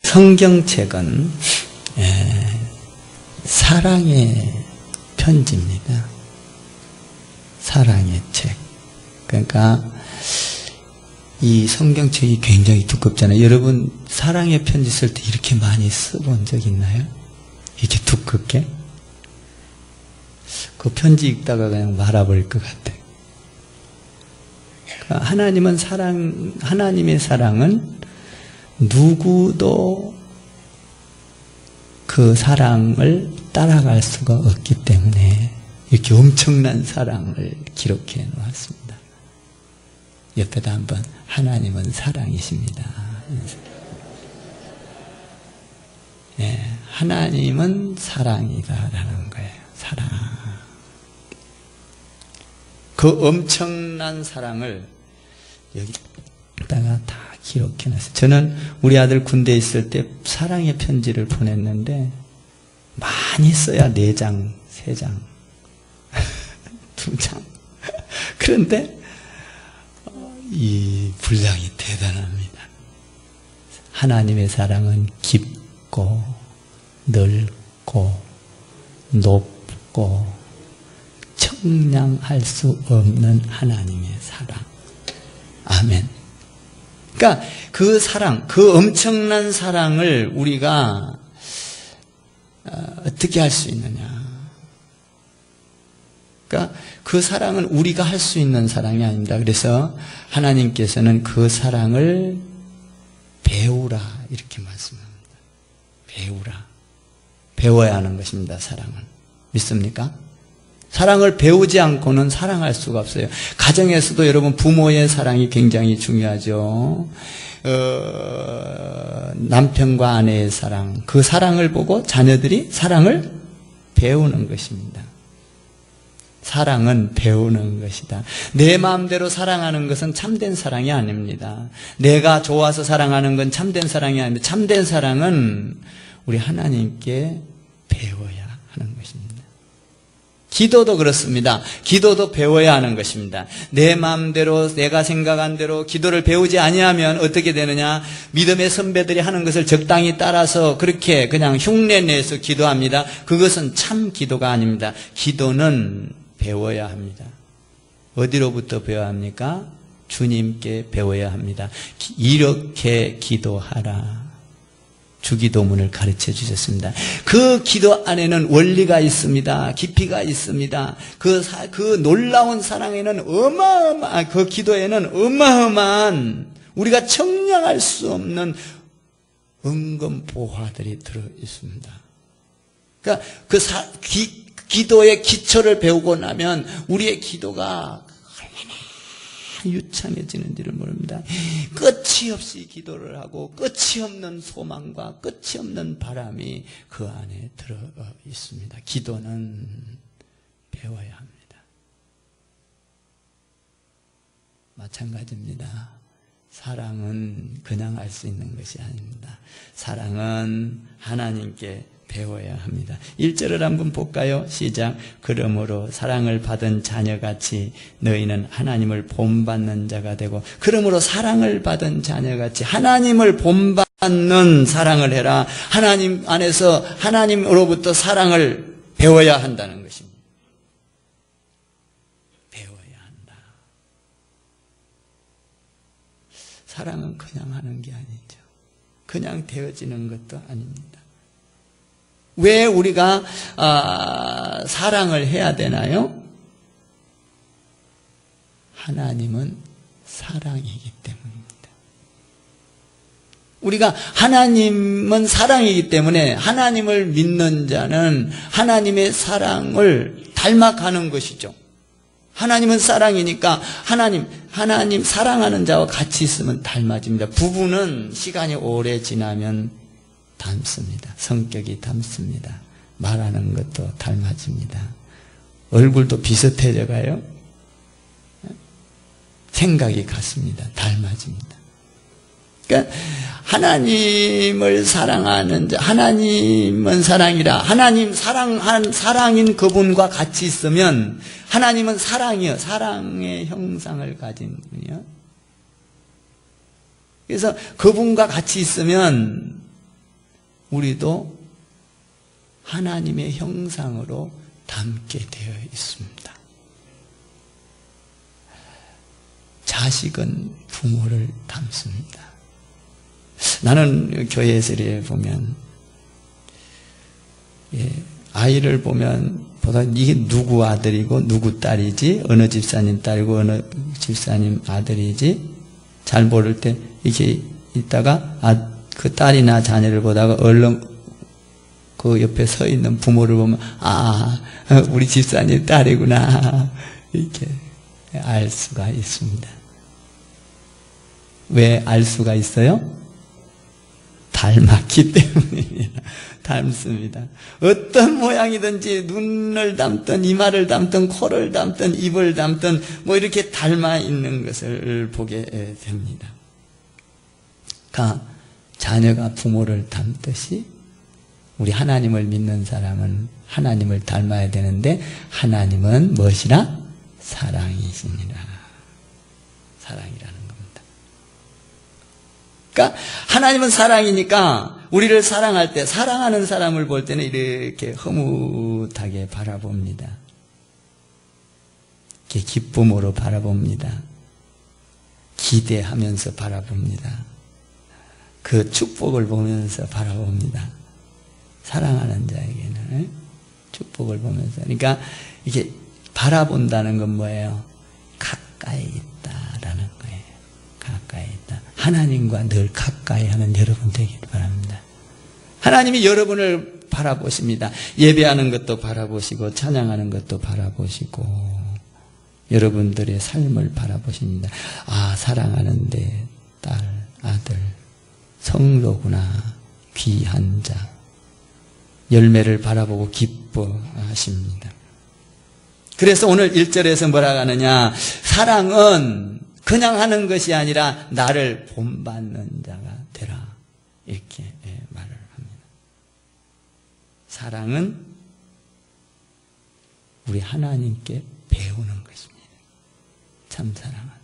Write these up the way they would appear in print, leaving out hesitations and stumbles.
성경책은 사랑의 편지입니다. 사랑의 책. 그러니까 이 성경책이 굉장히 두껍잖아요. 여러분 사랑의 편지 쓸 때 이렇게 많이 써본 적 있나요? 이렇게 두껍게? 그 편지 읽다가 그냥 말아버릴 것 같아요. 그러니까 하나님의 사랑은 누구도 그 사랑을 따라갈 수가 없기 때문에 이렇게 엄청난 사랑을 기록해 놓았습니다. 옆에다 한번 하나님은 사랑이십니다. 하나님은 사랑이다라는 거예요. 사랑. 그 엄청난 사랑을 여기다가 다 기록해 놨어요. 저는 우리 아들 군대에 있을 때 사랑의 편지를 보냈는데 많이 써야 4장, 3장, 2장. 그런데 이 분량이 대단합니다. 하나님의 사랑은 깊고 넓고 높고 청량할 수 없는 하나님의 사랑. 아멘. 그러니까 그 사랑, 그 엄청난 사랑을 우리가 어떻게 할 수 있느냐. 그러니까 그 사랑은 우리가 할 수 있는 사랑이 아닙니다. 그래서 하나님께서는 그 사랑을 배우라 이렇게 말씀합니다. 배우라. 배워야 하는 것입니다. 사랑은. 믿습니까? 사랑을 배우지 않고는 사랑할 수가 없어요. 가정에서도 여러분 부모의 사랑이 굉장히 중요하죠. 남편과 아내의 사랑, 그 사랑을 보고 자녀들이 사랑을 배우는 것입니다. 사랑은 배우는 것이다. 내 마음대로 사랑하는 것은 참된 사랑이 아닙니다. 내가 좋아서 사랑하는 건 참된 사랑이 아닙니다. 참된 사랑은 우리 하나님께 배워야 하는 것입니다. 기도도 그렇습니다. 기도도 배워야 하는 것입니다. 내 마음대로 내가 생각한 대로 기도를 배우지 아니하면 어떻게 되느냐? 믿음의 선배들이 하는 것을 적당히 따라서 그렇게 그냥 흉내내서 기도합니다. 그것은 참 기도가 아닙니다. 기도는 배워야 합니다. 어디로부터 배워야 합니까? 주님께 배워야 합니다. 이렇게 기도하라. 주기도문을 가르쳐 주셨습니다. 그 기도 안에는 원리가 있습니다. 깊이가 있습니다. 그 놀라운 사랑에는 그 기도에는 어마어마한 우리가 청량할 수 없는 은근 보화들이 들어 있습니다. 그러니까 기도의 기초를 배우고 나면 우리의 기도가 얼마나 유창해지는지를 모릅니다. 끝이 없이 기도를 하고 끝이 없는 소망과 끝이 없는 바람이 그 안에 들어 있습니다. 기도는 배워야 합니다. 마찬가지입니다. 사랑은 그냥 알 수 있는 것이 아닙니다. 사랑은 하나님께 배워야 합니다. 1절을 한번 볼까요? 시작. 그러므로 사랑을 받은 자녀같이 너희는 하나님을 본받는 자가 되고, 그러므로 사랑을 받은 자녀같이 하나님을 본받는 사랑을 해라. 하나님 안에서 하나님으로부터 사랑을 배워야 한다는 것입니다. 배워야 한다. 사랑은 그냥 하는 게 아니죠. 그냥 되어지는 것도 아닙니다. 왜 우리가 사랑을 해야 되나요? 하나님은 사랑이기 때문입니다. 우리가 하나님은 사랑이기 때문에 하나님을 믿는 자는 하나님의 사랑을 닮아가는 것이죠. 하나님은 사랑이니까 하나님 사랑하는 자와 같이 있으면 닮아집니다. 부부는 시간이 오래 지나면 닮습니다. 성격이 닮습니다. 말하는 것도 닮아집니다. 얼굴도 비슷해져 가요. 생각이 같습니다. 닮아집니다. 그러니까 하나님을 사랑하는 자, 하나님은 사랑이라. 하나님 사랑인 그분과 같이 있으면 하나님은 사랑이요. 사랑의 형상을 가진 분이요. 그래서 그분과 같이 있으면 우리도 하나님의 형상으로 닮게 되어 있습니다. 자식은 부모를 닮습니다. 나는 교회에서 보면 아이를 보면 보다 이게 누구 아들이고 누구 딸이지, 어느 집사님 딸이고 어느 집사님 아들이지 잘 모를 때 이렇게 있다가 그 딸이나 자녀를 보다가 얼른 그 옆에 서 있는 부모를 보면 우리 집사님 딸이구나 이렇게 알 수가 있습니다. 왜 알 수가 있어요? 닮았기 때문입니다. 닮습니다. 어떤 모양이든지 눈을 닮든 이마를 닮든 코를 닮든 입을 닮든 뭐 이렇게 닮아 있는 것을 보게 됩니다. 자녀가 부모를 닮듯이 우리 하나님을 믿는 사람은 하나님을 닮아야 되는데 하나님은 무엇이라? 사랑이시니라. 사랑이라는 겁니다. 그러니까 하나님은 사랑이니까 우리를 사랑할 때 사랑하는 사람을 볼 때는 이렇게 흐뭇하게 바라봅니다. 이렇게 기쁨으로 바라봅니다. 기대하면서 바라봅니다. 그 축복을 보면서 바라봅니다. 사랑하는 자에게는 축복을 보면서. 그러니까 이게 바라본다는 건 뭐예요? 가까이 있다라는 거예요. 가까이 있다. 하나님과 늘 가까이 하는 여러분 되기를 바랍니다. 하나님이 여러분을 바라보십니다. 예배하는 것도 바라보시고 찬양하는 것도 바라보시고 여러분들의 삶을 바라보십니다. 사랑하는데 딸, 아들, 성도구나, 귀한 자. 열매를 바라보고 기뻐하십니다. 그래서 오늘 1절에서 뭐라고 하느냐? 사랑은 그냥 하는 것이 아니라 나를 본받는 자가 되라. 이렇게 말을 합니다. 사랑은 우리 하나님께 배우는 것입니다. 참 사랑은.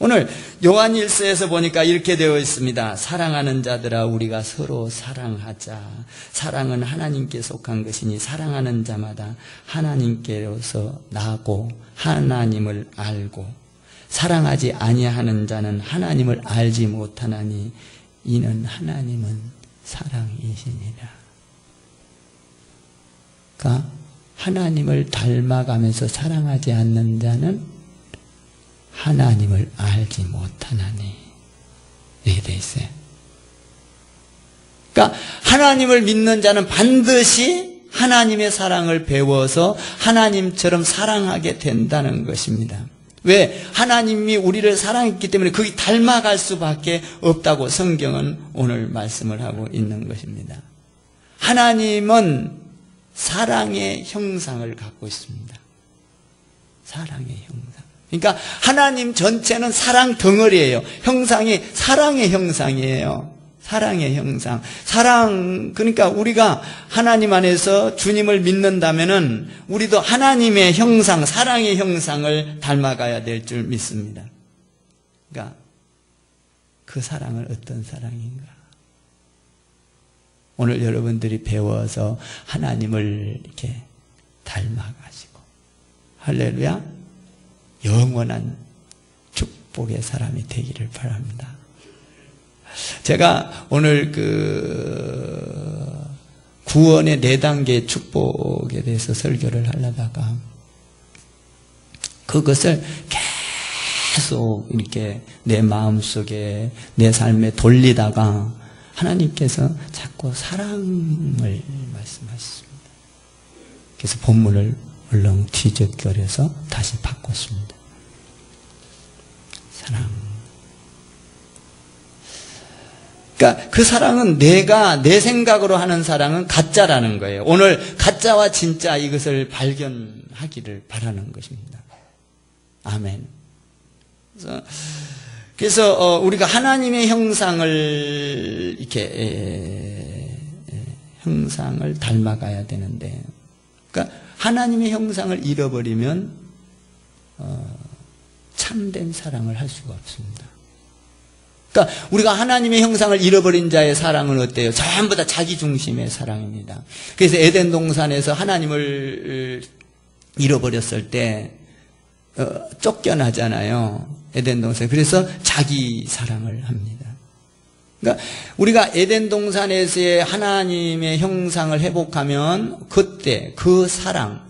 오늘 요한일서에서 보니까 이렇게 되어 있습니다. 사랑하는 자들아 우리가 서로 사랑하자. 사랑은 하나님께 속한 것이니 사랑하는 자마다 하나님께로서 나고 하나님을 알고 사랑하지 아니하는 자는 하나님을 알지 못하나니 이는 하나님은 사랑이시니라. 그러니까 하나님을 닮아가면서 사랑하지 않는 자는 하나님을 알지 못하나니 이렇게 돼 있어요. 그러니까 하나님을 믿는 자는 반드시 하나님의 사랑을 배워서 하나님처럼 사랑하게 된다는 것입니다. 왜? 하나님이 우리를 사랑했기 때문에 거기 닮아갈 수밖에 없다고 성경은 오늘 말씀을 하고 있는 것입니다. 하나님은 사랑의 형상을 갖고 있습니다. 사랑의 형상. 그러니까 하나님 전체는 사랑 덩어리예요. 형상이 사랑의 형상이에요. 사랑의 형상. 사랑, 그러니까 우리가 하나님 안에서 주님을 믿는다면은 우리도 하나님의 형상, 사랑의 형상을 닮아가야 될 줄 믿습니다. 그러니까 그 사랑은 어떤 사랑인가? 오늘 여러분들이 배워서 하나님을 이렇게 닮아가시고 할렐루야. 영원한 축복의 사람이 되기를 바랍니다. 제가 오늘 구원의 4단계 축복에 대해서 설교를 하려다가 그것을 계속 이렇게 내 마음속에 내 삶에 돌리다가 하나님께서 자꾸 사랑을 말씀하셨습니다. 그래서 본문을 얼른 뒤적거려서 다시 바꿨습니다. 사랑. 그러니까 그 사랑은 내가 내 생각으로 하는 사랑은 가짜라는 거예요. 오늘 가짜와 진짜 이것을 발견하기를 바라는 것입니다. 아멘. 그래서 우리가 하나님의 형상을 이렇게 형상을 닮아가야 되는데, 그러니까 하나님의 형상을 잃어버리면 참된 사랑을 할 수가 없습니다. 그러니까 우리가 하나님의 형상을 잃어버린 자의 사랑은 어때요? 전부 다 자기 중심의 사랑입니다. 그래서 에덴 동산에서 하나님을 잃어버렸을 때 쫓겨나잖아요. 에덴 동산. 그래서 자기 사랑을 합니다. 그러니까 우리가 에덴 동산에서의 하나님의 형상을 회복하면 그때 그 사랑,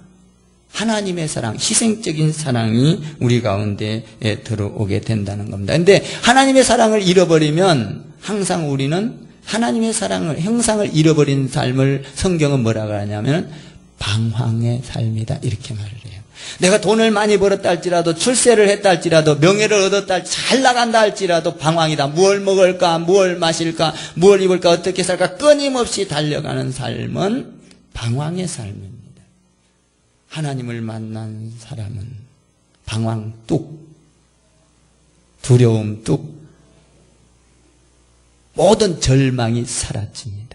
하나님의 사랑, 희생적인 사랑이 우리 가운데에 들어오게 된다는 겁니다. 그런데 하나님의 사랑을 잃어버리면 항상 우리는 하나님의 사랑을, 형상을 잃어버린 삶을 성경은 뭐라고 하냐면 방황의 삶이다 이렇게 말을 해요. 내가 돈을 많이 벌었다 할지라도, 출세를 했다 할지라도, 명예를 얻었다 할지라도, 잘 나간다 할지라도 방황이다. 무엇을 먹을까, 무엇을 마실까, 무엇을 입을까, 어떻게 살까 끊임없이 달려가는 삶은 방황의 삶입니다. 하나님을 만난 사람은 방황 뚝, 두려움 뚝, 모든 절망이 사라집니다.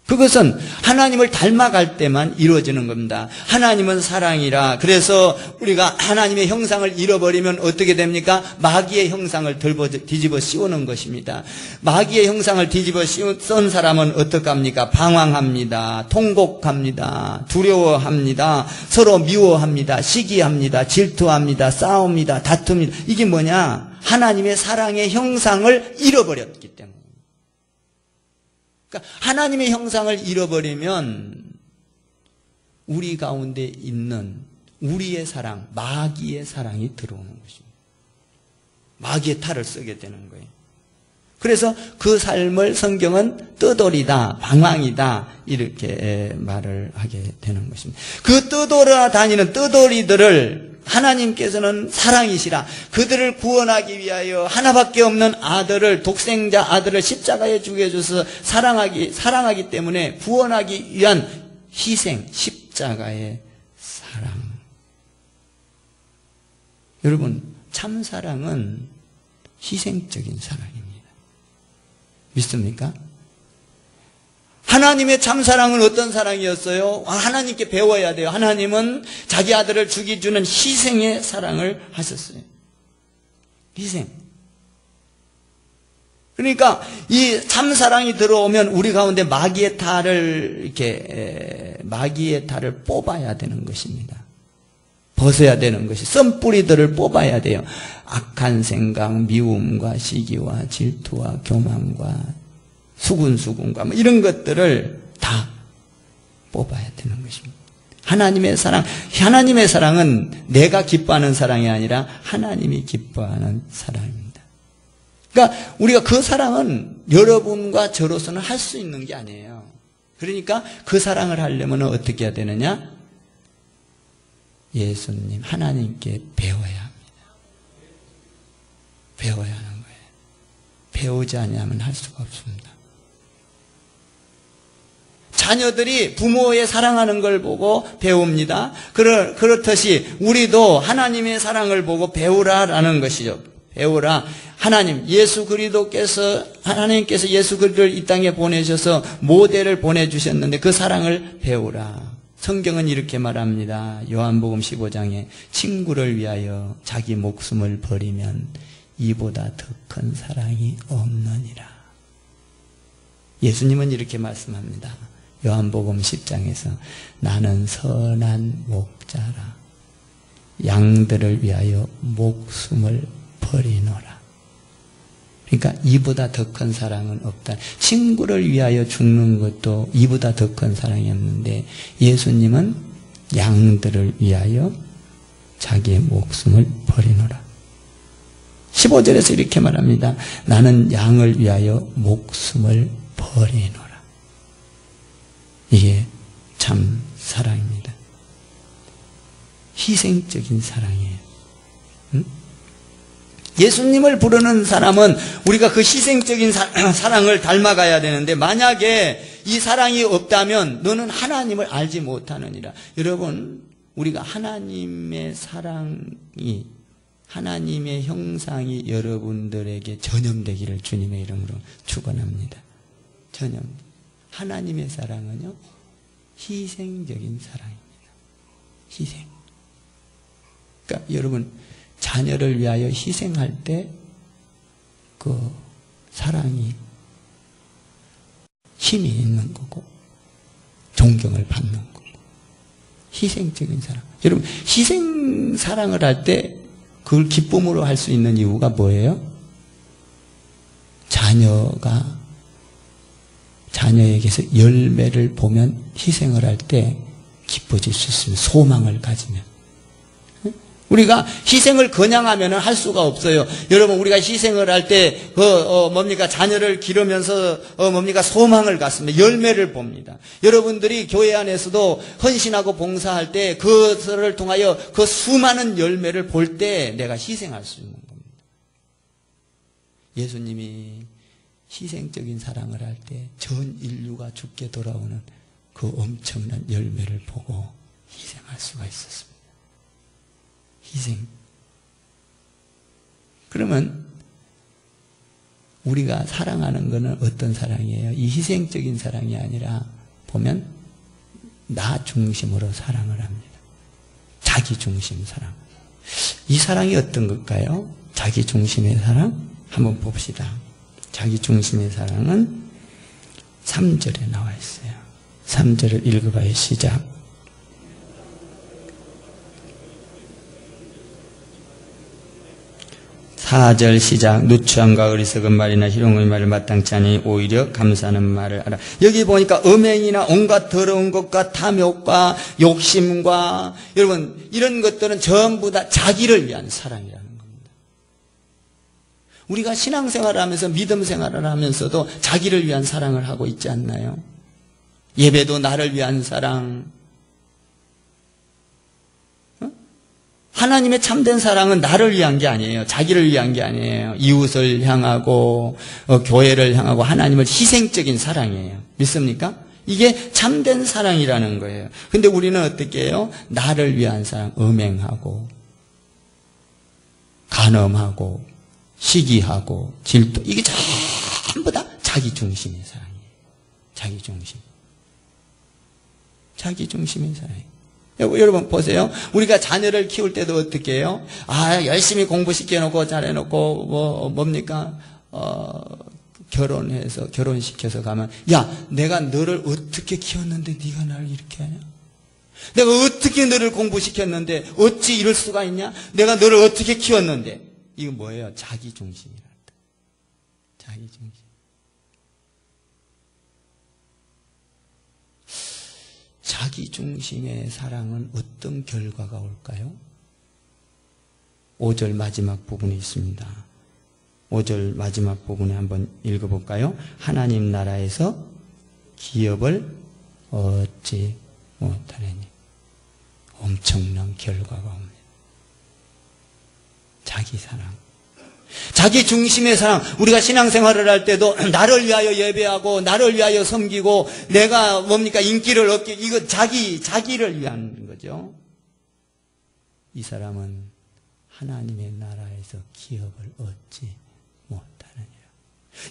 그것은 하나님을 닮아갈 때만 이루어지는 겁니다. 하나님은 사랑이라. 그래서 우리가 하나님의 형상을 잃어버리면 어떻게 됩니까? 마귀의 형상을 뒤집어 씌우는 것입니다. 마귀의 형상을 뒤집어 씌운 사람은 어떡합니까? 방황합니다. 통곡합니다. 두려워합니다. 서로 미워합니다. 시기합니다. 질투합니다. 싸웁니다. 다툽니다. 이게 뭐냐? 하나님의 사랑의 형상을 잃어버렸기 때문에. 그러니까 하나님의 형상을 잃어버리면 우리 가운데 있는 우리의 사랑, 마귀의 사랑이 들어오는 것입니다. 마귀의 탈을 쓰게 되는 거예요. 그래서 그 삶을 성경은 떠돌이다, 방황이다 이렇게 말을 하게 되는 것입니다. 그 떠돌아다니는 떠돌이들을 하나님께서는 사랑이시라. 그들을 구원하기 위하여 하나밖에 없는 아들을, 독생자 아들을 십자가에 죽여줘서 사랑하기 때문에 구원하기 위한 희생, 십자가의 사랑. 여러분, 참 사랑은 희생적인 사랑입니다. 믿습니까? 하나님의 참사랑은 어떤 사랑이었어요? 하나님께 배워야 돼요. 하나님은 자기 아들을 죽여주는 희생의 사랑을 하셨어요. 희생. 그러니까 이 참사랑이 들어오면 우리 가운데 마귀의 탈을 뽑아야 되는 것입니다. 벗어야 되는 것이, 썬뿌리들을 뽑아야 돼요. 악한 생각, 미움과 시기와 질투와 교만과 수군수군과 이런 것들을 다 뽑아야 되는 것입니다. 하나님의 사랑은 내가 기뻐하는 사랑이 아니라 하나님이 기뻐하는 사랑입니다. 그러니까 우리가 그 사랑은 여러분과 저로서는 할 수 있는 게 아니에요. 그러니까 그 사랑을 하려면 어떻게 해야 되느냐? 예수님, 하나님께 배워야 합니다. 배워야 하는 거예요. 배우지 않으면 할 수가 없습니다. 자녀들이 부모의 사랑하는 걸 보고 배웁니다. 그렇듯이 우리도 하나님의 사랑을 보고 배우라라는 것이죠. 배우라. 하나님께서 예수 그리스도를 이 땅에 보내셔서 모델을 보내주셨는데 그 사랑을 배우라. 성경은 이렇게 말합니다. 요한복음 15장에 친구를 위하여 자기 목숨을 버리면 이보다 더 큰 사랑이 없느니라. 예수님은 이렇게 말씀합니다. 요한복음 10장에서 나는 선한 목자라. 양들을 위하여 목숨을 버리노라. 그러니까 이보다 더 큰 사랑은 없다. 친구를 위하여 죽는 것도 이보다 더 큰 사랑이 없는데 예수님은 양들을 위하여 자기의 목숨을 버리노라. 15절에서 이렇게 말합니다. 나는 양을 위하여 목숨을 버리노라. 이게 참 사랑입니다. 희생적인 사랑이에요. 응? 예수님을 부르는 사람은 우리가 그 희생적인 사랑을 닮아가야 되는데 만약에 이 사랑이 없다면 너는 하나님을 알지 못하느니라. 여러분, 우리가 하나님의 사랑이, 하나님의 형상이 여러분들에게 전염되기를 주님의 이름으로 축원합니다. 전염. 하나님의 사랑은요, 희생적인 사랑입니다. 희생. 그러니까 여러분, 자녀를 위하여 희생할 때 그 사랑이 힘이 있는 거고 존경을 받는 거고 희생적인 사랑. 여러분 희생 사랑을 할 때 그걸 기쁨으로 할 수 있는 이유가 뭐예요? 자녀에게서 열매를 보면 희생을 할 때 기뻐질 수 있습니다. 소망을 가지면. 우리가 희생을 그냥 하면 할 수가 없어요. 여러분 우리가 희생을 할 때 자녀를 기르면서 소망을 갖습니다. 열매를 봅니다. 여러분들이 교회 안에서도 헌신하고 봉사할 때 그것을 통하여 그 수많은 열매를 볼 때 내가 희생할 수 있는 겁니다. 예수님이 희생적인 사랑을 할 때 전 인류가 죽게 돌아오는 그 엄청난 열매를 보고 희생할 수가 있었습니다. 희생. 그러면 우리가 사랑하는 것은 어떤 사랑이에요? 이 희생적인 사랑이 아니라 보면 나 중심으로 사랑을 합니다. 자기 중심 사랑. 이 사랑이 어떤 걸까요? 자기 중심의 사랑? 한번 봅시다. 자기 중심의 사랑은 3절에 나와 있어요. 3절을 읽어봐요. 시작. 4절 시작. 누추함과 어리석은 말이나 희롱의 말을 마땅치 않으니 오히려 감사하는 말을 알아. 여기 보니까 음행이나 온갖 더러운 것과 탐욕과 욕심과 여러분 이런 것들은 전부 다 자기를 위한 사랑이라는 겁니다. 우리가 신앙생활을 하면서 믿음 생활을 하면서도 자기를 위한 사랑을 하고 있지 않나요? 예배도 나를 위한 사랑. 하나님의 참된 사랑은 나를 위한 게 아니에요. 자기를 위한 게 아니에요. 이웃을 향하고 교회를 향하고 하나님을 희생적인 사랑이에요. 믿습니까? 이게 참된 사랑이라는 거예요. 근데 우리는 어떻게 해요? 나를 위한 사랑, 음행하고 간음하고 시기하고 질투, 이게 전부 다 자기 중심의 사랑이에요. 자기 중심. 자기 중심의 사랑이에요. 여러분 보세요. 우리가 자녀를 키울 때도 어떻게 해요? 열심히 공부시켜놓고 잘해놓고 결혼해서 결혼시켜서 가면 내가 너를 어떻게 키웠는데 네가 나를 이렇게 하냐? 내가 어떻게 너를 공부시켰는데 어찌 이럴 수가 있냐? 내가 너를 어떻게 키웠는데. 이거 뭐예요? 자기 중심이란다. 자기 중심. 자기 중심의 사랑은 어떤 결과가 올까요? 5절 마지막 부분이 있습니다. 5절 마지막 부분에 한번 읽어볼까요? 하나님 나라에서 기업을 얻지 못하느니. 엄청난 결과가 옵니다. 자기 사랑. 자기 중심의 사랑. 우리가 신앙생활을 할 때도 나를 위하여 예배하고 나를 위하여 섬기고 내가 인기를 얻기, 이거 자기를 위한 거죠. 이 사람은 하나님의 나라에서 기업을 얻지 못하느니라.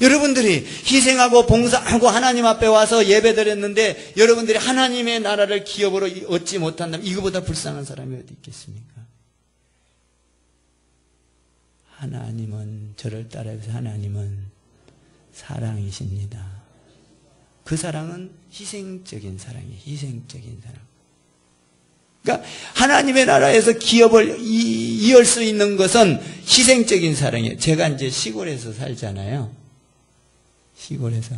여러분들이 희생하고 봉사하고 하나님 앞에 와서 예배드렸는데 여러분들이 하나님의 나라를 기업으로 얻지 못한다면 이거보다 불쌍한 사람이 어디 있겠습니까? 하나님은, 저를 따라해서 하나님은 사랑이십니다. 그 사랑은 희생적인 사랑이에요. 희생적인 사랑. 그러니까 하나님의 나라에서 기업을 이을 수 있는 것은 희생적인 사랑이에요. 제가 이제 시골에서 살잖아요. 시골에서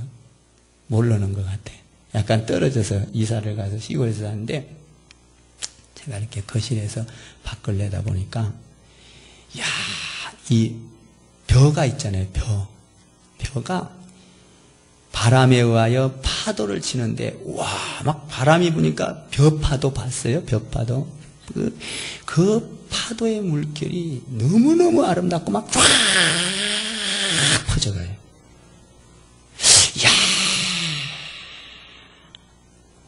모르는 것 같아. 약간 떨어져서 이사를 가서 시골에서 사는데 제가 이렇게 거실에서 밖을 내다보니까 이 벼가 있잖아요. 벼가 바람에 의하여 파도를 치는데 막 바람이 부니까 벼파도 봤어요. 벼파도. 그 파도의 물결이 너무너무 아름답고 막 쫙 퍼져가요.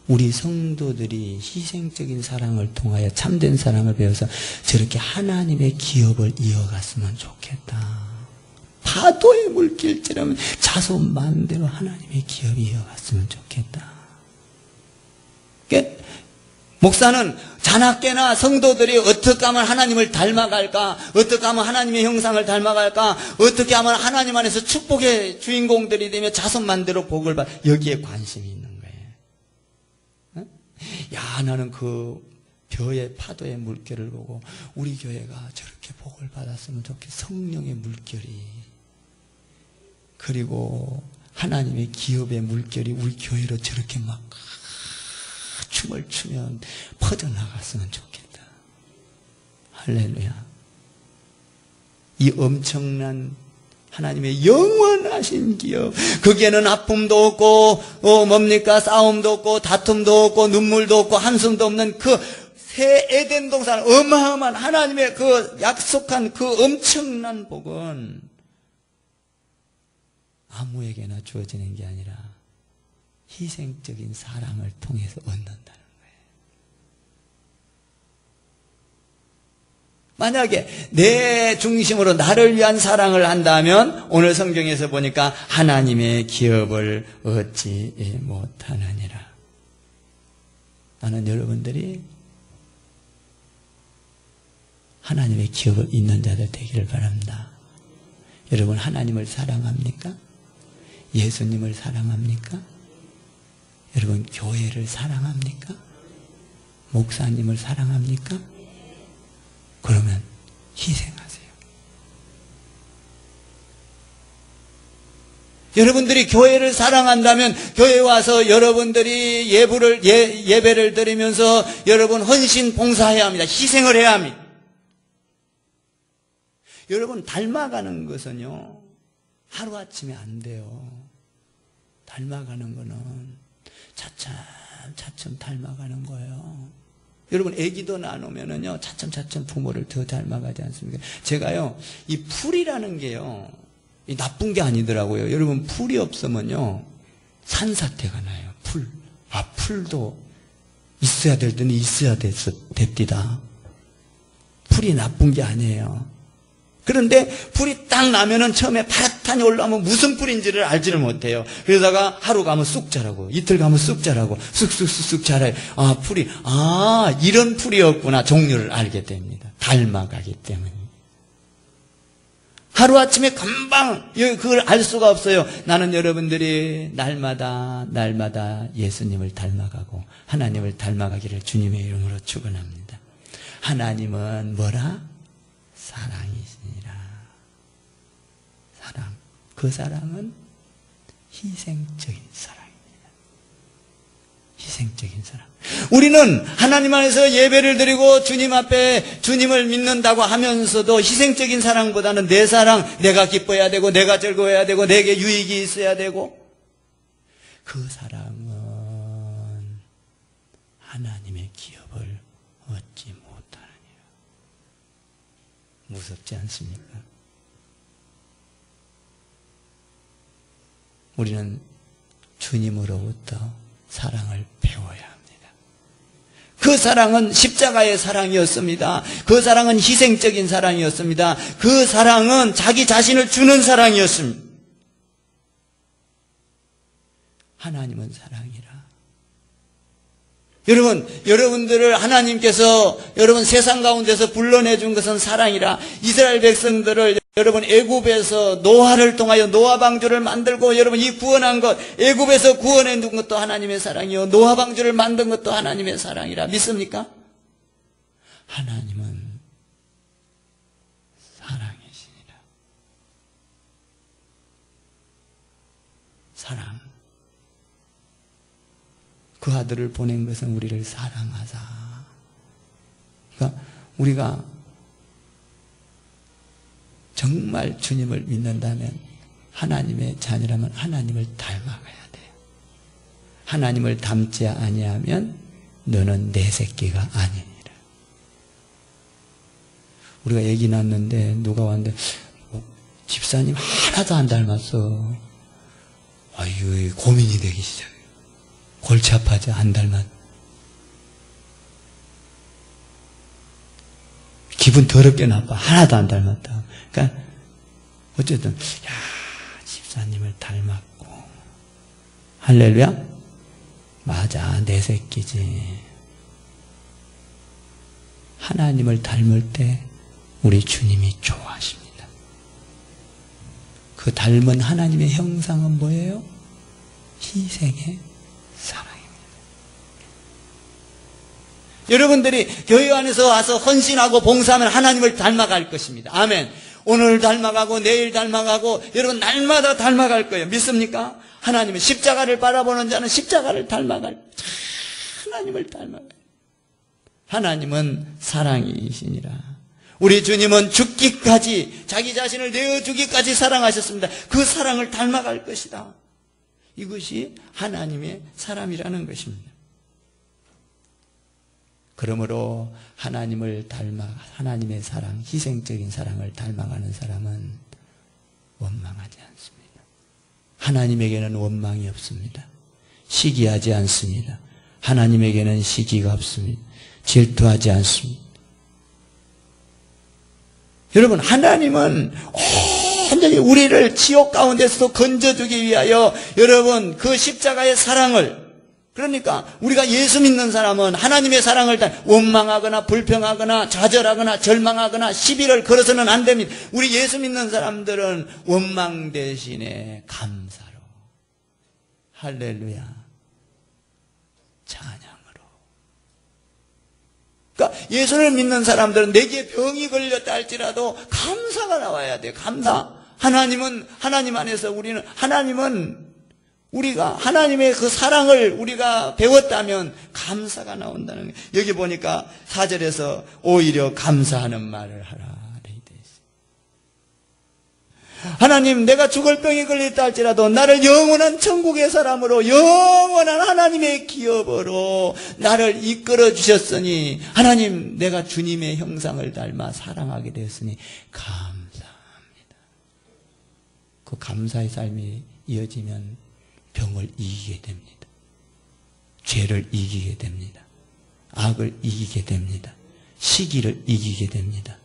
우리 성도들이 희생적인 사랑을 통하여 참된 사랑을 배워서 저렇게 하나님의 기업을 이어갔으면 좋겠다. 파도의 물길처럼 자손 마음대로 하나님의 기업이 이어갔으면 좋겠다. 목사는 자나깨나 성도들이 어떻게 하면 하나님을 닮아갈까? 어떻게 하면 하나님의 형상을 닮아갈까? 어떻게 하면 하나님 안에서 축복의 주인공들이 되며 자손만대로 복을 받, 여기에 관심이 있는 거예요. 야, 나는 그 벼의 파도의 물결을 보고 우리 교회가 저렇게 복을 받았으면 좋겠어. 성령의 물결이, 그리고 하나님의 기업의 물결이 우리 교회로 저렇게 막 춤을 추면 퍼져나갔으면 좋겠다. 할렐루야. 이 엄청난 하나님의 영원하신 기업, 거기에는 아픔도 없고 뭡니까? 싸움도 없고 다툼도 없고 눈물도 없고 한숨도 없는 그 새 에덴 동산, 어마어마한 하나님의 그 약속한 그 엄청난 복은 아무에게나 주어지는 게 아니라 희생적인 사랑을 통해서 얻는다는 거예요. 만약에 내 중심으로 나를 위한 사랑을 한다면 오늘 성경에서 보니까 하나님의 기업을 얻지 못하느니라. 나는 여러분들이 하나님의 기업을 있는 자들 되기를 바랍니다. 여러분, 하나님을 사랑합니까? 예수님을 사랑합니까? 여러분, 교회를 사랑합니까? 목사님을 사랑합니까? 그러면 희생하세요. 여러분들이 교회를 사랑한다면 교회에 와서 여러분들이 예배를 드리면서 여러분 헌신 봉사해야 합니다. 희생을 해야 합니다. 여러분, 닮아가는 것은요, 하루아침에 안 돼요. 닮아가는 거는 차츰 닮아가는 거예요. 여러분, 아기도 나누면은요, 차츰 부모를 더 닮아가지 않습니까? 제가요, 이 풀이라는 게요, 이 나쁜 게 아니더라고요. 여러분, 풀이 없으면요, 산사태가 나요. 풀. 풀도 있어야 될 때는 있어야 됩니다. 풀이 나쁜 게 아니에요. 그런데 풀이 딱 나면은 처음에 파랗게 올라오면 무슨 풀인지를 알지를 못해요. 그러다가 하루 가면 쑥 자라고, 이틀 가면 쑥 자라고, 쑥 자라요. 풀이, 이런 풀이었구나. 종류를 알게 됩니다. 닮아가기 때문에. 하루아침에 금방 그걸 알 수가 없어요. 나는 여러분들이 날마다 예수님을 닮아가고 하나님을 닮아가기를 주님의 이름으로 축원합니다. 하나님은 뭐라? 사랑이시니라. 사랑. 그 사랑은 희생적인 사랑입니다. 희생적인 사랑. 우리는 하나님 안에서 예배를 드리고 주님 앞에 주님을 믿는다고 하면서도 희생적인 사랑보다는 내 사랑, 내가 기뻐해야 되고 내가 즐거워해야 되고 내게 유익이 있어야 되고, 그 사랑은 하나님의 기업을 얻지 못하느니라. 무섭지 않습니까? 우리는 주님으로부터 사랑을 배워야 합니다. 그 사랑은 십자가의 사랑이었습니다. 그 사랑은 희생적인 사랑이었습니다. 그 사랑은 자기 자신을 주는 사랑이었습니다. 하나님은 사랑이라. 여러분들을 하나님께서 여러분 세상 가운데서 불러내준 것은 사랑이라. 이스라엘 백성들을 여러분 애굽에서 노아를 통하여 노아 방주를 만들고 여러분 이 구원한 것, 애굽에서 구원해 둔 것도 하나님의 사랑이요, 노아 방주를 만든 것도 하나님의 사랑이라. 믿습니까? 하나님은 사랑이시니라. 사랑. 그 아들을 보낸 것은 우리를 사랑하사. 그러니까 우리가 정말 주님을 믿는다면, 하나님의 자녀라면 하나님을 닮아가야 돼요. 하나님을 닮지 아니하면 너는 내 새끼가 아니니라. 우리가 얘기 났는데 누가 왔는데 집사님 하나도 안 닮았어. 아유, 고민이 되기 시작해요. 골치 아파져. 안 닮았. 기분 더럽게 나빠. 하나도 안 닮았다. 그러니까 어쨌든 집사님을 닮았고, 할렐루야. 맞아, 내 새끼지. 하나님을 닮을 때 우리 주님이 좋아하십니다. 그 닮은 하나님의 형상은 뭐예요? 희생의 사랑입니다. 여러분들이 교회 안에서 와서 헌신하고 봉사하면 하나님을 닮아갈 것입니다. 아멘. 오늘 닮아가고 내일 닮아가고 여러분 날마다 닮아갈 거예요. 믿습니까? 하나님은 십자가를 바라보는 자는 십자가를 닮아갈, 하나님을 닮아가요. 하나님은 사랑이시니라. 우리 주님은 죽기까지, 자기 자신을 내어주기까지 사랑하셨습니다. 그 사랑을 닮아갈 것이다. 이것이 하나님의 사람이라는 것입니다. 그러므로 하나님을 닮아, 하나님의 사랑, 희생적인 사랑을 닮아가는 사람은 원망하지 않습니다. 하나님에게는 원망이 없습니다. 시기하지 않습니다. 하나님에게는 시기가 없습니다. 질투하지 않습니다. 여러분, 하나님은 완전히 우리를 지옥 가운데서도 건져주기 위하여 여러분 그 십자가의 사랑을, 그러니까 우리가 예수 믿는 사람은 하나님의 사랑을 원망하거나 불평하거나 좌절하거나 절망하거나 시비를 걸어서는 안 됩니다. 우리 예수 믿는 사람들은 원망 대신에 감사로, 할렐루야, 찬양으로. 그러니까 예수를 믿는 사람들은 내게 병이 걸렸다 할지라도 감사가 나와야 돼요. 감사. 하나님은, 하나님 안에서 우리는, 하나님은 우리가 하나님의 그 사랑을 우리가 배웠다면 감사가 나온다는 거예요. 여기 보니까 4절에서 오히려 감사하는 말을 하라. 하나님, 내가 죽을 병이 걸렸다 할지라도 나를 영원한 천국의 사람으로, 영원한 하나님의 기업으로 나를 이끌어 주셨으니, 하나님, 내가 주님의 형상을 닮아 사랑하게 되었으니 감사합니다. 그 감사의 삶이 이어지면 병을 이기게 됩니다. 죄를 이기게 됩니다. 악을 이기게 됩니다. 시기를 이기게 됩니다.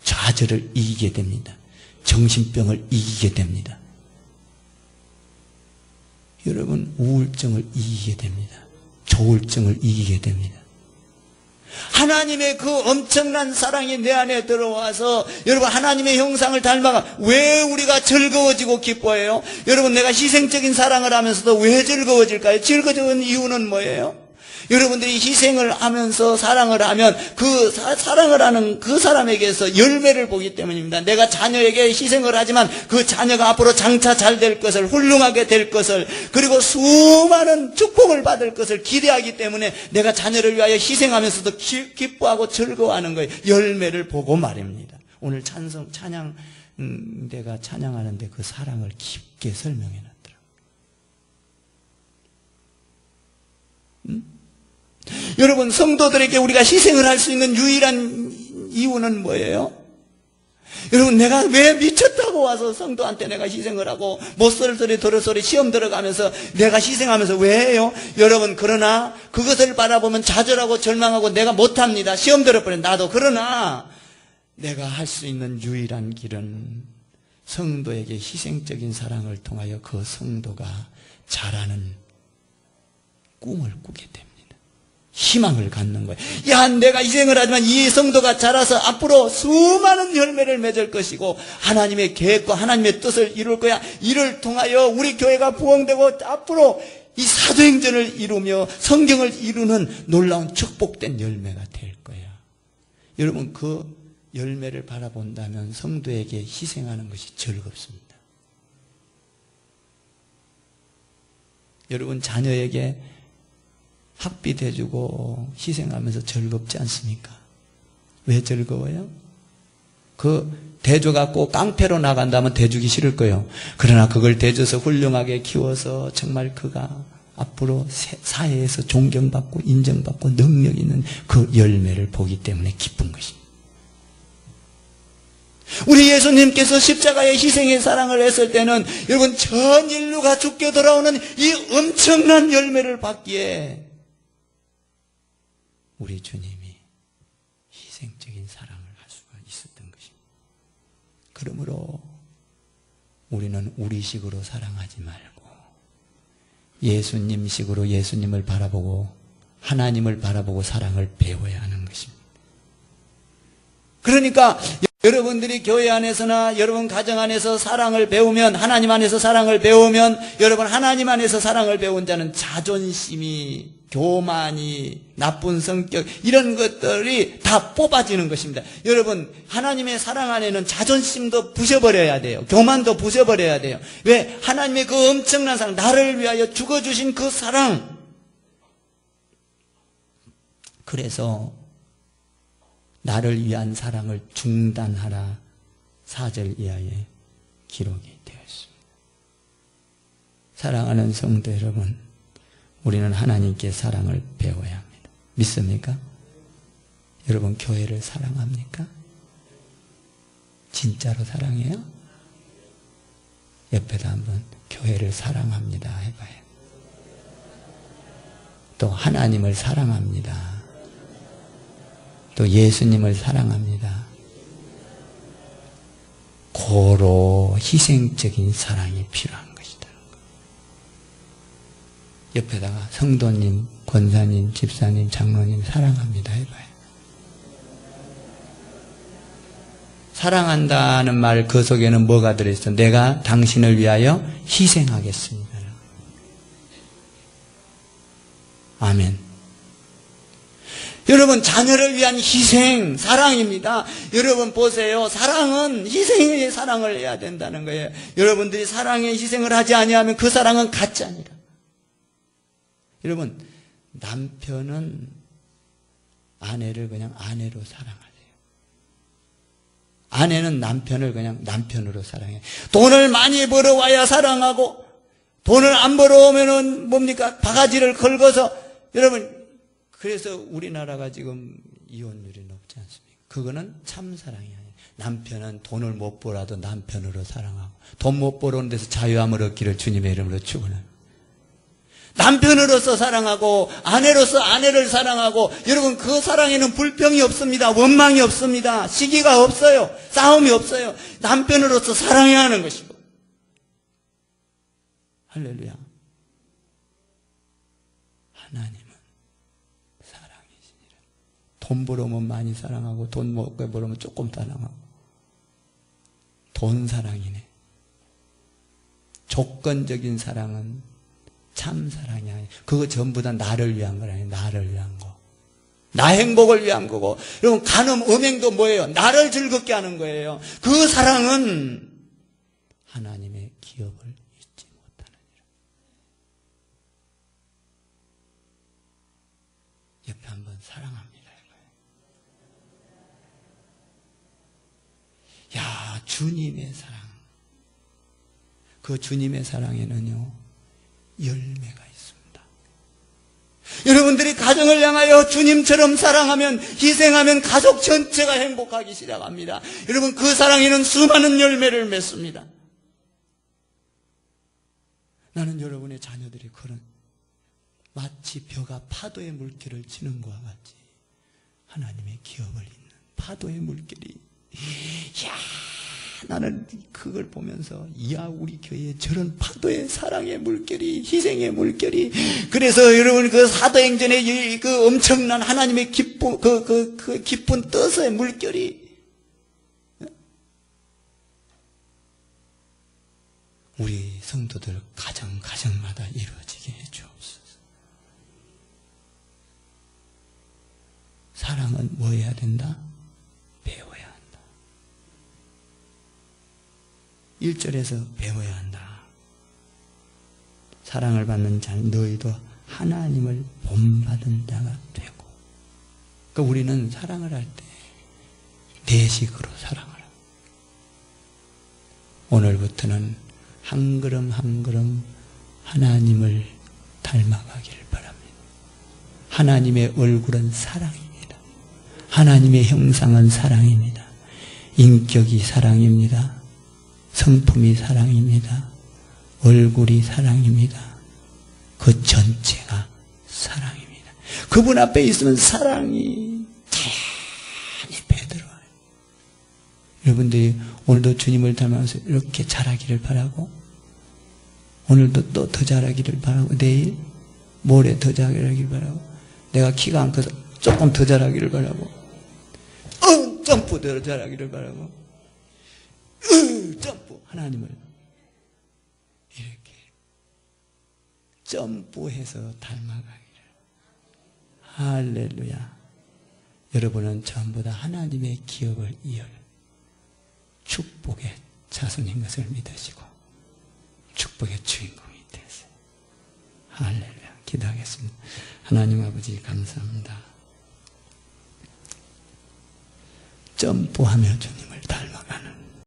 좌절을 이기게 됩니다. 정신병을 이기게 됩니다. 여러분, 우울증을 이기게 됩니다. 조울증을 이기게 됩니다. 하나님의 그 엄청난 사랑이 내 안에 들어와서 여러분 하나님의 형상을 닮아가 왜 우리가 즐거워지고 기뻐해요? 여러분, 내가 희생적인 사랑을 하면서도 왜 즐거워질까요? 즐거워지는 이유는 뭐예요? 여러분들이 희생을 하면서 사랑을 하면 그 사랑을 하는 그 사람에게서 열매를 보기 때문입니다. 내가 자녀에게 희생을 하지만 그 자녀가 앞으로 장차 잘 될 것을, 훌륭하게 될 것을, 그리고 수많은 축복을 받을 것을 기대하기 때문에 내가 자녀를 위하여 희생하면서도 기뻐하고 즐거워하는 거예요. 열매를 보고 말입니다. 오늘 찬양, 내가 찬양하는데 그 사랑을 깊게 설명해 놨더라고요. 여러분, 성도들에게 우리가 희생을 할 수 있는 유일한 이유는 뭐예요? 여러분, 내가 왜 미쳤다고 와서 성도한테 내가 희생을 하고 못쓸 소리 들을 소리 시험 들어가면서 내가 희생하면서 왜 해요? 여러분, 그러나 그것을 바라보면 좌절하고 절망하고 내가 못합니다. 시험 들어버려 나도. 그러나 내가 할 수 있는 유일한 길은 성도에게 희생적인 사랑을 통하여 그 성도가 자라는 꿈을 꾸게 됩니다. 희망을 갖는 거예요. 야, 내가 희생을 하지만 이 성도가 자라서 앞으로 수많은 열매를 맺을 것이고 하나님의 계획과 하나님의 뜻을 이룰 거야. 이를 통하여 우리 교회가 부흥되고 앞으로 이 사도행전을 이루며 성경을 이루는 놀라운 축복된 열매가 될 거야. 여러분, 그 열매를 바라본다면 성도에게 희생하는 것이 즐겁습니다. 여러분, 자녀에게 학비 대주고 희생하면서 즐겁지 않습니까? 왜 즐거워요? 그 대줘가 꼭 깡패로 나간다면 대주기 싫을 거예요. 그러나 그걸 대줘서 훌륭하게 키워서 정말 그가 앞으로 사회에서 존경받고 인정받고 능력 있는 그 열매를 보기 때문에 기쁜 것입니다. 우리 예수님께서 십자가의 희생의 사랑을 했을 때는 여러분 전 인류가 죽게 돌아오는 이 엄청난 열매를 받기에 우리 주님이 희생적인 사랑을 할 수가 있었던 것입니다. 그러므로 우리는 우리식으로 사랑하지 말고 예수님식으로 예수님을 바라보고 하나님을 바라보고 사랑을 배워야 하는 것입니다. 그러니까 여러분들이 교회 안에서나 여러분 가정 안에서 사랑을 배우면, 하나님 안에서 사랑을 배우면, 여러분 하나님 안에서 사랑을 배운 자는 자존심이, 교만이, 나쁜 성격, 이런 것들이 다 뽑아지는 것입니다. 여러분, 하나님의 사랑 안에는 자존심도 부셔버려야 돼요. 교만도 부셔버려야 돼요. 왜? 하나님의 그 엄청난 사랑, 나를 위하여 죽어주신 그 사랑. 그래서 나를 위한 사랑을 중단하라 4절 이하에 기록이 되어 있습니다. 사랑하는 성도 여러분, 우리는 하나님께 사랑을 배워야 합니다. 믿습니까? 여러분 교회를 사랑합니까? 진짜로 사랑해요? 옆에다 한번 교회를 사랑합니다 해봐요. 또 하나님을 사랑합니다. 또 예수님을 사랑합니다. 고로 희생적인 사랑이 필요한 것이다. 옆에다가 성도님, 권사님, 집사님, 장로님 사랑합니다 해봐요. 사랑한다는 말 그 속에는 뭐가 들어있어? 내가 당신을 위하여 희생하겠습니다. 아멘. 여러분 자녀를 위한 희생, 사랑입니다. 여러분 보세요. 사랑은 희생의 사랑을 해야 된다는 거예요. 여러분들이 사랑의 희생을 하지 아니하면 그 사랑은 가짜니라. 여러분 남편은 아내를 그냥 아내로 사랑하세요. 아내는 남편을 그냥 남편으로 사랑해요. 돈을 많이 벌어와야 사랑하고, 돈을 안 벌어오면은 뭡니까? 바가지를 긁어서. 여러분 그래서 우리나라가 지금 이혼율이 높지 않습니까? 그거는 참 사랑이 아니에요. 남편은 돈을 못 벌어도 남편으로 사랑하고, 돈 못 벌어오는 데서 자유함을 얻기를 주님의 이름으로 축원합니다. 남편으로서 사랑하고 아내로서 아내를 사랑하고, 여러분 그 사랑에는 불평이 없습니다. 원망이 없습니다. 시기가 없어요. 싸움이 없어요. 남편으로서 사랑해야 하는 것이고. 할렐루야. 하나님은 사랑이시니라. 돈 벌어오면 많이 사랑하고 돈 못 벌어오면 조금 사랑하고. 돈 사랑이네. 조건적인 사랑은 참 사랑이 아니에요. 그거 전부 다 나를 위한 거 아니에요. 나를 위한 거. 나 행복을 위한 거고. 여러분 간음, 음행도 뭐예요? 나를 즐겁게 하는 거예요. 그 사랑은 하나님의 기업을 잊지 못하느니라. 옆에 한번 사랑합니다. 야, 주님의 사랑. 그 주님의 사랑에는요 열매가 있습니다. 여러분들이 가정을 향하여 주님처럼 사랑하면, 희생하면 가족 전체가 행복하기 시작합니다. 여러분 그 사랑에는 수많은 열매를 맺습니다. 나는 여러분의 자녀들이 그런, 마치 벼가 파도의 물결을 치는 것과 같이 하나님의 기업을 잇는 파도의 물결이, 야, 나는 그걸 보면서, 이야, 우리 교회에 저런 파도의 사랑의 물결이, 희생의 물결이. 그래서 여러분 그 사도행전의 그 엄청난 하나님의 기쁨, 그 깊은 뜻의 물결이 우리 성도들 가정마다 이루어지게 해주옵소서. 사랑은 뭐 해야 된다? 배워야 한다. 1절에서 배워야 한다. 사랑을 받는 자 너희도 하나님을 본받은 자가 되고. 그러니까 우리는 사랑을 할 때 내식으로 사랑을 합니다. 오늘부터는 한 걸음 한 걸음 하나님을 닮아가기를 바랍니다. 하나님의 얼굴은 사랑입니다. 하나님의 형상은 사랑입니다. 인격이 사랑입니다. 성품이 사랑입니다. 얼굴이 사랑입니다. 그 전체가 사랑입니다. 그분 앞에 있으면 사랑이 많이 배들어와요. 여러분들이 오늘도 주님을 닮아서 이렇게 자라기를 바라고, 오늘도 또 더 자라기를 바라고, 내일 모레 더 자라기를 바라고, 내가 키가 안 커서 조금 더 자라기를 바라고, 점프대로 자라기를 바라고, 점프. 하나님을 이렇게 점프해서 닮아가기를. 할렐루야. 여러분은 전부 다 하나님의 기업을 이을 축복의 자손인 것을 믿으시고 축복의 주인공이 되세요. 할렐루야. 기도하겠습니다. 하나님 아버지 감사합니다. 점프하며 주님